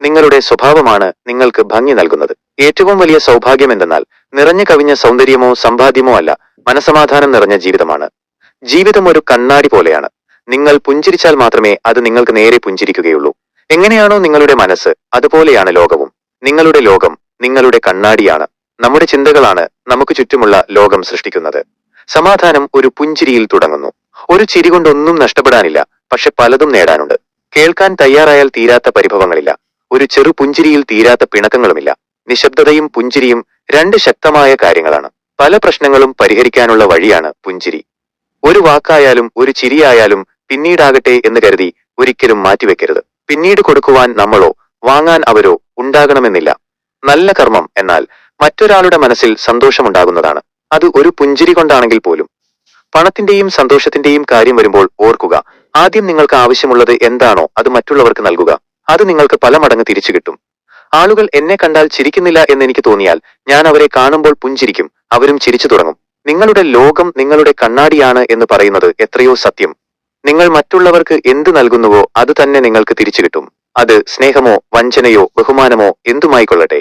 നിങ്ങളുടെ സ്വഭാവമാണ് നിങ്ങൾക്ക് ഭംഗി നൽകുന്നത്. ഏറ്റവും വലിയ സൗഭാഗ്യം എന്തെന്നാൽ നിറഞ്ഞു കവിഞ്ഞ സൗന്ദര്യമോ സമ്പാദ്യമോ അല്ല, മനസമാധാനം നിറഞ്ഞ ജീവിതമാണ്. ജീവിതം ഒരു കണ്ണാടി പോലെയാണ്. നിങ്ങൾ പുഞ്ചിരിച്ചാൽ മാത്രമേ അത് നിങ്ങൾക്ക് നേരെ പുഞ്ചിരിക്കുകയുള്ളൂ. എങ്ങനെയാണോ നിങ്ങളുടെ മനസ്സ്, അതുപോലെയാണ് ലോകവും. നിങ്ങളുടെ ലോകം നിങ്ങളുടെ കണ്ണാടിയാണ്. നമ്മുടെ ചിന്തകളാണ് നമുക്ക് ചുറ്റുമുള്ള ലോകം സൃഷ്ടിക്കുന്നത്. സമാധാനം ഒരു പുഞ്ചിരിയിൽ തുടങ്ങുന്നു. ഒരു ചിരി കൊണ്ടൊന്നും നഷ്ടപ്പെടാനില്ല, പക്ഷെ പലതും നേടാനുണ്ട്. കേൾക്കാൻ തയ്യാറായാൽ തീരാത്ത പരിഭവങ്ങളില്ല. ഒരു ചെറു പുഞ്ചിരിയിൽ തീരാത്ത പിണക്കങ്ങളുമില്ല. നിശബ്ദതയും പുഞ്ചിരിയും രണ്ട് ശക്തമായ കാര്യങ്ങളാണ്. പല പ്രശ്നങ്ങളും പരിഹരിക്കാനുള്ള വഴിയാണ് പുഞ്ചിരി. ഒരു വാക്കായാലും ഒരു ചിരിയായാലും പിന്നീടാകട്ടെ എന്ന് കരുതി ഒരിക്കലും മാറ്റിവെക്കരുത്. പിന്നീട് കൊടുക്കുവാൻ നമ്മളോ വാങ്ങാൻ അവരോ ഉണ്ടാകണമെന്നില്ല. നല്ല കർമ്മം എന്നാൽ മറ്റൊരാളുടെ മനസ്സിൽ സന്തോഷമുണ്ടാകുന്നതാണ്. അത് ഒരു പുഞ്ചിരി കൊണ്ടാണെങ്കിൽ പോലും. പണത്തിന്റെയും സന്തോഷത്തിന്റെയും കാര്യം വരുമ്പോൾ ഓർക്കുക, ആദ്യം നിങ്ങൾക്ക് ആവശ്യമുള്ളത് എന്താണോ അത് മറ്റുള്ളവർക്ക് നൽകുക. അത് നിങ്ങൾക്ക് പല മടങ്ങ് തിരിച്ചു കിട്ടും. ആളുകൾ എന്നെ കണ്ടാൽ ചിരിക്കുന്നില്ല എന്നെനിക്ക് തോന്നിയാൽ ഞാൻ അവരെ കാണുമ്പോൾ പുഞ്ചിരിക്കും, അവരും ചിരിച്ചു തുടങ്ങും. നിങ്ങളുടെ ലോകം നിങ്ങളുടെ കണ്ണാടിയാണ് എന്ന് പറയുന്നത് എത്രയോ സത്യം. നിങ്ങൾ മറ്റുള്ളവർക്ക് എന്ത് നൽകുന്നുവോ അത് തന്നെ നിങ്ങൾക്ക് തിരിച്ചു കിട്ടും. അത് സ്നേഹമോ വഞ്ചനയോ ബഹുമാനമോ എന്തുമായിക്കൊള്ളട്ടെ.